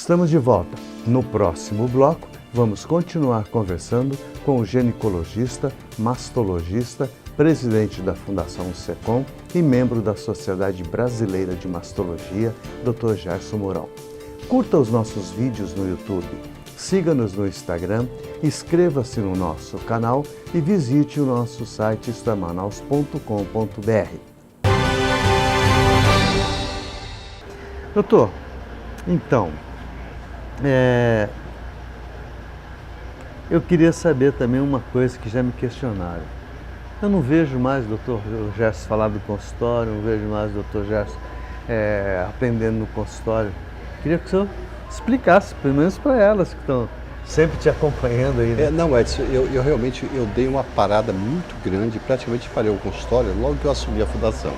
Estamos de volta. No próximo bloco, vamos continuar conversando com o ginecologista, mastologista, presidente da Fundação SECOM e membro da Sociedade Brasileira de Mastologia, Dr. Gerson Mourão. Curta os nossos vídeos no YouTube, siga-nos no Instagram, inscreva-se no nosso canal e visite o nosso site starmanaus.com.br. Doutor, então, eu queria saber também uma coisa que já me questionaram. Eu não vejo mais o doutor Gerson falar do consultório, não vejo mais o doutor Gerson atendendo no consultório. Queria que o senhor explicasse, pelo menos para elas que estão sempre te acompanhando aí. Né? Não, Edson, eu realmente dei uma parada muito grande, praticamente parei o consultório logo que eu assumi a fundação.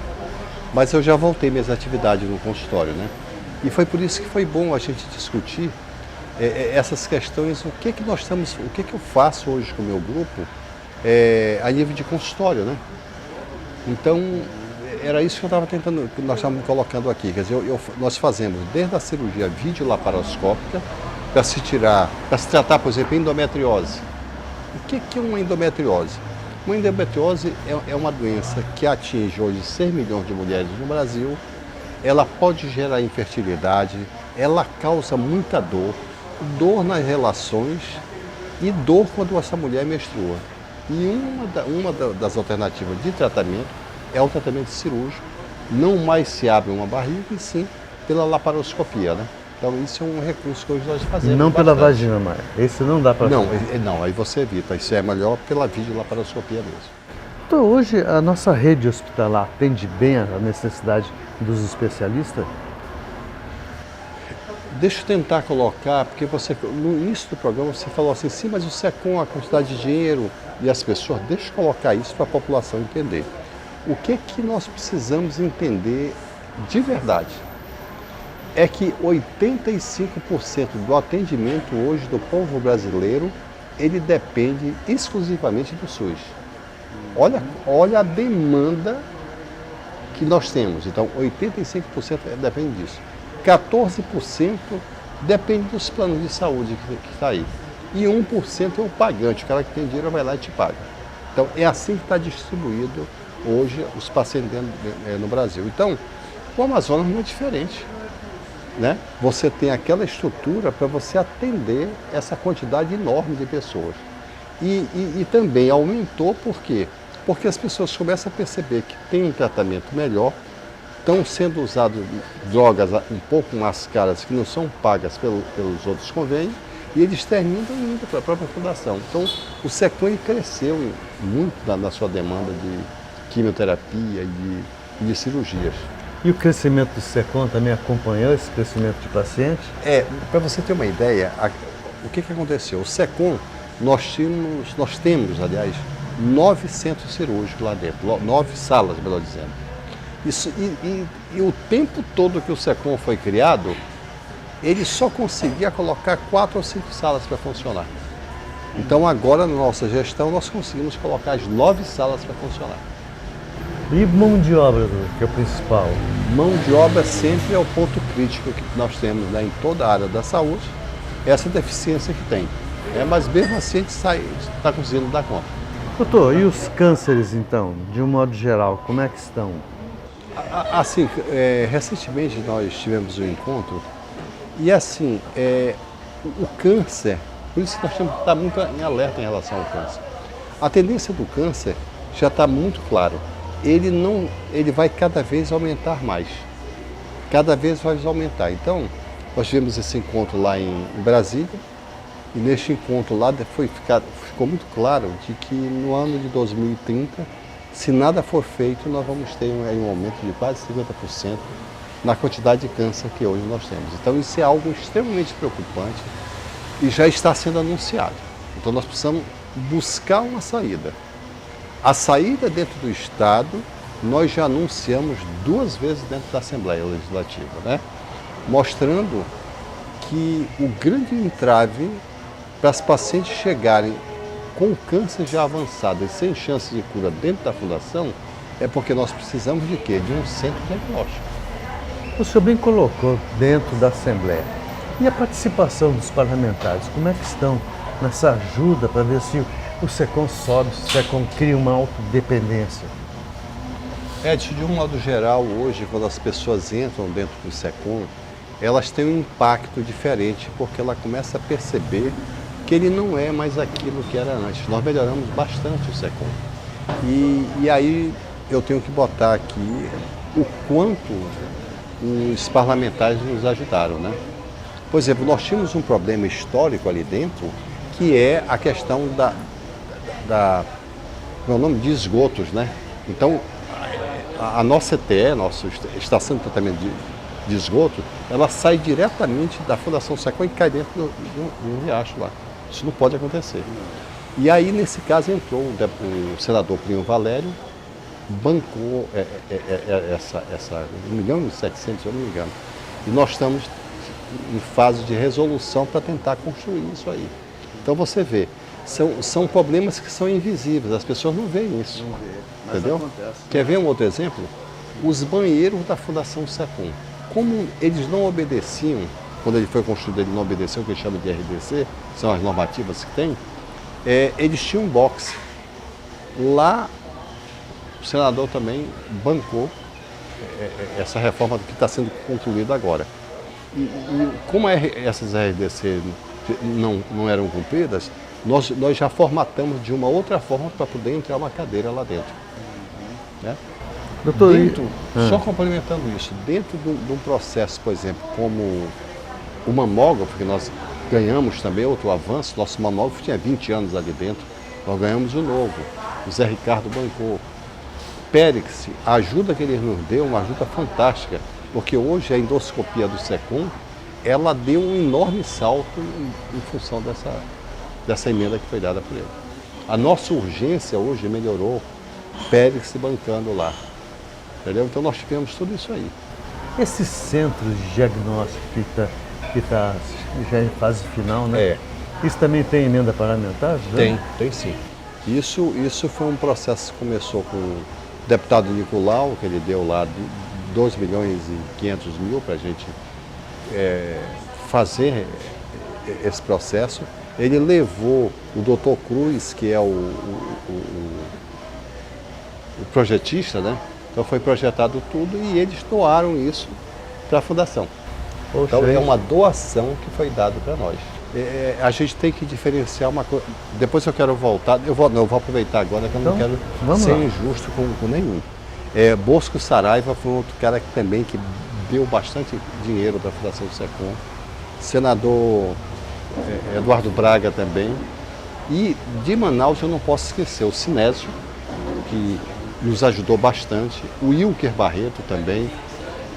Mas eu já voltei minhas atividades no consultório, né? E foi por isso que foi bom a gente discutir essas questões, o que eu faço hoje com o meu grupo a nível de consultório, né? Então, era isso que eu estava tentando, que nós estávamos colocando aqui. Quer dizer, nós fazemos desde a cirurgia videolaparoscópica para se tratar, por exemplo, endometriose. O que é uma endometriose? Uma endometriose é uma doença que atinge hoje 6 milhões de mulheres no Brasil. Ela pode gerar infertilidade, ela causa muita dor nas relações e dor quando essa mulher menstrua. E uma das alternativas de tratamento é o tratamento cirúrgico. Não mais se abre uma barriga, e sim pela laparoscopia, né? Então isso é um recurso que hoje nós fazemos. Não pela vagina, mas esse não dá para fazer. Não, aí você evita. Isso é melhor pela videolaparoscopia mesmo. Então hoje a nossa rede hospitalar atende bem a necessidade dos especialistas? Deixa eu tentar colocar, porque no início do programa você falou assim, sim, mas o SECOM, a quantidade de dinheiro e as pessoas, deixa eu colocar isso para a população entender. O que nós precisamos entender de verdade? É que 85% do atendimento hoje do povo brasileiro, ele depende exclusivamente do SUS. Olha a demanda que nós temos. Então, 85% depende disso. 14% depende dos planos de saúde que está aí. E 1% é o pagante, o cara que tem dinheiro vai lá e te paga. Então, é assim que está distribuído hoje os pacientes no Brasil. Então, o Amazonas não é diferente. Né? Você tem aquela estrutura para você atender essa quantidade enorme de pessoas. E também aumentou por quê? Porque as pessoas começam a perceber que tem um tratamento melhor, estão sendo usadas drogas um pouco mais caras que não são pagas pelos outros convênios, e eles terminam indo para a própria fundação. Então, o SECOM cresceu muito na sua demanda de quimioterapia e de cirurgias. E o crescimento do SECOM também acompanhou esse crescimento de pacientes? Para você ter uma ideia, o que aconteceu? O SECOM, nós temos, aliás, 9 centros cirúrgicos lá dentro, 9 salas, melhor dizendo. Isso, e o tempo todo que o SECOM foi criado, ele só conseguia colocar 4 ou 5 salas para funcionar. Então agora, na nossa gestão, nós conseguimos colocar as 9 salas para funcionar. E mão de obra, que é o principal? Mão de obra sempre é o ponto crítico que nós temos, né, em toda a área da saúde, essa deficiência que tem. Mas mesmo assim a gente está conseguindo dar conta. Doutor, e os cânceres então, de um modo geral, como é que estão? Assim, recentemente nós tivemos um encontro e assim, o câncer, por isso que nós temos que estar muito em alerta em relação ao câncer. A tendência do câncer já está muito claro. Ele vai cada vez aumentar mais. Cada vez vai aumentar. Então, nós tivemos esse encontro lá em Brasília, e neste encontro lá ficou muito claro de que no ano de 2030, se nada for feito, nós vamos ter um aumento de quase 50% na quantidade de câncer que hoje nós temos. Então isso é algo extremamente preocupante e já está sendo anunciado. Então nós precisamos buscar uma saída. A saída dentro do Estado, nós já anunciamos 2 vezes dentro da Assembleia Legislativa, né? Mostrando que o grande entrave para as pacientes chegarem com câncer já avançado e sem chance de cura dentro da fundação é porque nós precisamos de quê? De um centro diagnóstico. O senhor bem colocou dentro da Assembleia. E a participação dos parlamentares, como é que estão nessa ajuda para ver se o SECOM sobe, se o SECOM cria uma autodependência? Edson, de um modo geral, hoje, quando as pessoas entram dentro do SECOM, elas têm um impacto diferente, porque ela começa a perceber que ele não é mais aquilo que era antes. Nós melhoramos bastante o SECOM. E aí eu tenho que botar aqui o quanto os parlamentares nos ajudaram, né? Por exemplo, nós tínhamos um problema histórico ali dentro, que é a questão meu nome, de esgotos, né? Então, a nossa ETE, nossa Estação de Tratamento de Esgoto, ela sai diretamente da Fundação SECOM e cai dentro do riacho lá. Isso não pode acontecer. E aí, nesse caso, entrou o senador Plínio Valério, bancou essa 1.700.000, se eu não me engano. E nós estamos em fase de resolução para tentar construir isso aí. Então você vê, são problemas que são invisíveis, as pessoas não veem isso. Não vê, mas entendeu? acontece. Quer ver um outro exemplo? Os banheiros da Fundação SECOM. Como eles não obedeciam, quando ele foi construído, ele não obedeceu o que chama de RDC, são as normativas que tem, eles tinham um boxe. Lá, o senador também bancou essa reforma que está sendo concluída agora. E como essas RDC não eram cumpridas, nós já formatamos de uma outra forma para poder entrar uma cadeira lá dentro. Né? Doutor, Só complementando isso, dentro de um processo, por exemplo, como o mamógrafo, que nós ganhamos também outro avanço, nosso mamógrafo tinha 20 anos ali dentro, nós ganhamos o novo, o Zé Ricardo bancou. Périx, a ajuda que ele nos deu, uma ajuda fantástica, porque hoje a endoscopia do SECOM, ela deu um enorme salto em função dessa emenda que foi dada por ele. A nossa urgência hoje melhorou, Périx se bancando lá. Entendeu? Então nós tivemos tudo isso aí. esses centros de diagnóstico que tá já em fase final, né? Isso também tem emenda parlamentar? Já? Tem sim. Isso foi um processo que começou com o deputado Nicolau, que ele deu lá 2.500.000 para a gente fazer esse processo. Ele levou o Dr. Cruz, que é o projetista, né? Então foi projetado tudo e eles doaram isso para a Fundação. Então é uma doação que foi dada para nós. A gente tem que diferenciar uma coisa. Depois eu quero voltar, eu vou aproveitar agora que eu não quero ser injusto com nenhum. Bosco Saraiva foi um outro cara que também que deu bastante dinheiro para a Fundação do SECOM. Senador Eduardo Braga também. E de Manaus eu não posso esquecer o Sinésio, que nos ajudou bastante, o Wilker Barreto também.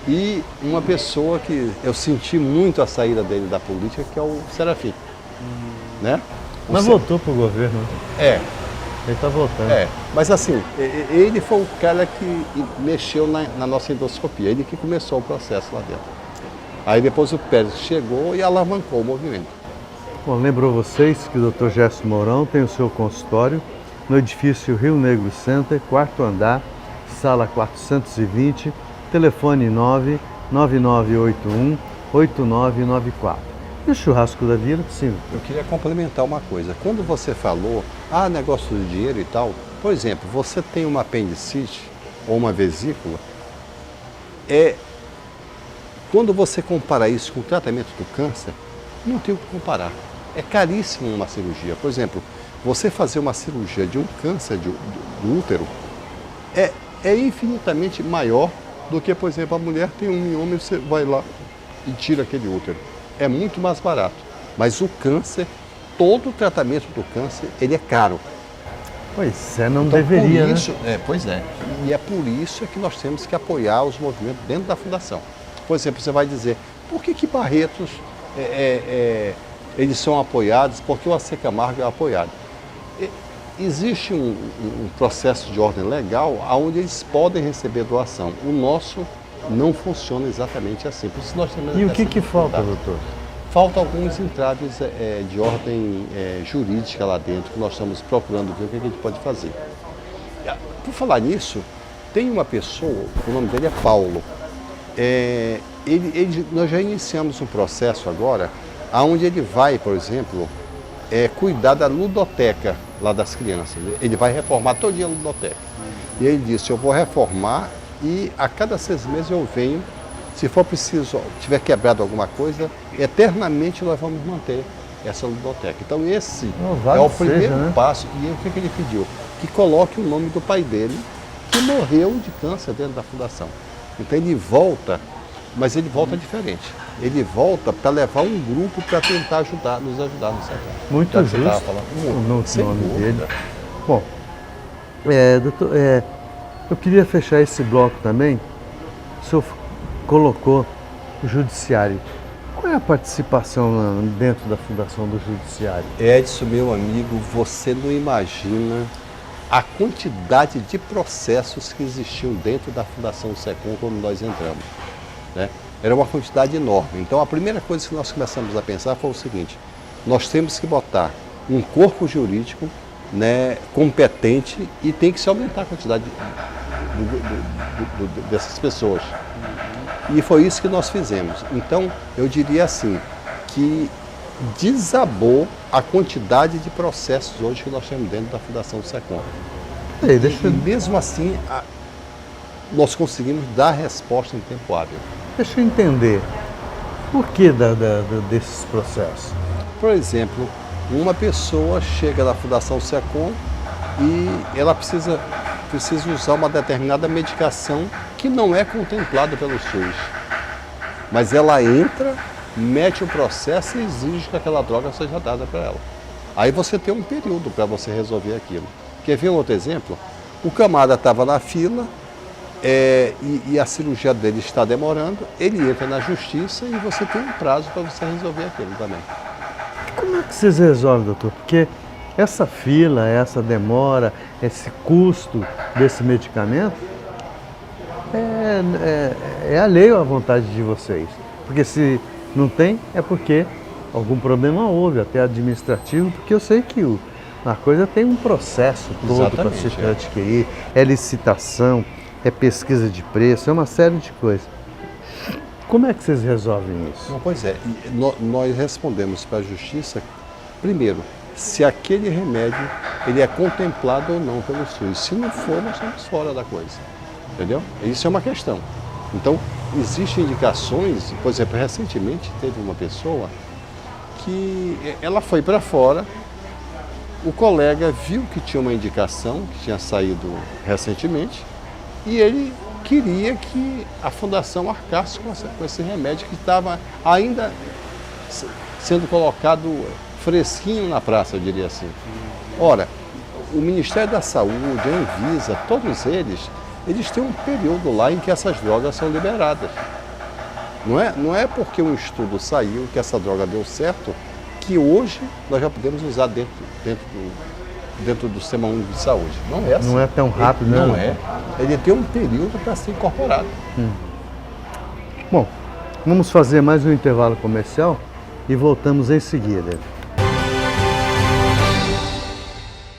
E uma pessoa que eu senti muito a saída dele da política, que é o Serafim. Né? Mas voltou para o governo. Ele está voltando. Mas assim, ele foi o cara que mexeu na nossa endoscopia, ele que começou o processo lá dentro. Aí depois o Pérez chegou e alavancou o movimento. Bom, lembrou vocês que o Dr. Gerson Mourão tem o seu consultório no edifício Rio Negro Center, 4º andar, sala 420, telefone 99981-8994. E o churrasco da Vila, sim. Eu queria complementar uma coisa. Quando você falou, negócio do dinheiro e tal, por exemplo, você tem uma apendicite ou uma vesícula, quando você compara isso com o tratamento do câncer, não tem o que comparar. É caríssimo uma cirurgia. Por exemplo, você fazer uma cirurgia de um câncer do útero é infinitamente maior do que, por exemplo, a mulher tem um mioma e você vai lá e tira aquele útero. É muito mais barato. Mas o câncer, todo o tratamento do câncer, ele é caro. Pois é, não deveria, por isso, né? Pois é. E é por isso que nós temos que apoiar os movimentos dentro da Fundação. Por exemplo, você vai dizer, por que Barretos eles são apoiados, porque o AC Camargo é apoiado? Existe um processo de ordem legal onde eles podem receber doação. O nosso não funciona exatamente assim. Por isso nós temos E o que falta, doutor? Falta alguns entraves de ordem jurídica lá dentro, que nós estamos procurando ver o que a gente pode fazer. Por falar nisso, tem uma pessoa, o nome dele é Paulo. Nós já iniciamos um processo agora, onde ele vai, por exemplo, cuidar da ludoteca lá das crianças. Ele vai reformar todinha a ludoteca. E ele disse, eu vou reformar e a cada 6 meses eu venho, se for preciso, tiver quebrado alguma coisa, eternamente nós vamos manter essa ludoteca. Então esse é o primeiro passo. E o que ele pediu? Que coloque o nome do pai dele, que morreu de câncer dentro da fundação. Então ele volta, mas ele volta diferente. Ele volta para levar um grupo para tentar nos ajudar no setor. Muito justo o nome dele. Bom, doutor, eu queria fechar esse bloco também. O senhor colocou o judiciário. Qual é a participação dentro da Fundação do Judiciário? Edson, meu amigo, você não imagina a quantidade de processos que existiam dentro da Fundação SECOM quando nós entramos, né? Era uma quantidade enorme. Então a primeira coisa que nós começamos a pensar foi o seguinte: nós temos que botar um corpo jurídico, né, competente, e tem que se aumentar a quantidade dessas pessoas. E foi isso que nós fizemos. Então eu diria assim, que desabou a quantidade de processos hoje que nós temos dentro da Fundação SECOM. E mesmo assim, nós conseguimos dar resposta em tempo hábil. Deixa eu entender, por que desses processos? Por exemplo, uma pessoa chega na Fundação SECOM e ela precisa usar uma determinada medicação que não é contemplada pelo SUS. Mas ela entra, mete o processo e exige que aquela droga seja dada para ela. Aí você tem um período para você resolver aquilo. Quer ver um outro exemplo? O camarada estava na fila e a cirurgia dele está demorando, ele entra na justiça e você tem um prazo para você resolver aquilo também. Como é que vocês resolvem, doutor? Porque essa fila, essa demora, esse custo desse medicamento é alheio à vontade de vocês. Porque se não tem, é porque algum problema houve, até administrativo, porque eu sei que a coisa tem um processo todo para se adquirir, é licitação, é pesquisa de preço, é uma série de coisas. Como é que vocês resolvem isso? Pois é, nós respondemos para a justiça, primeiro, se aquele remédio ele é contemplado ou não pelo SUS. Se não for, nós estamos fora da coisa, entendeu? Isso é uma questão. Então, existem indicações, por exemplo, recentemente teve uma pessoa que ela foi para fora, o colega viu que tinha uma indicação, que tinha saído recentemente, e ele queria que a fundação arcasse com esse remédio que estava ainda sendo colocado fresquinho na praça, eu diria assim. Ora, o Ministério da Saúde, a Anvisa, todos eles têm um período lá em que essas drogas são liberadas. Não é porque um estudo saiu que essa droga deu certo que hoje nós já podemos usar dentro do Sistema Único de Saúde. Não é assim. Não é tão rápido, né? Não é. Ele tem um período para ser incorporado. Bom, vamos fazer mais um intervalo comercial e voltamos em seguida.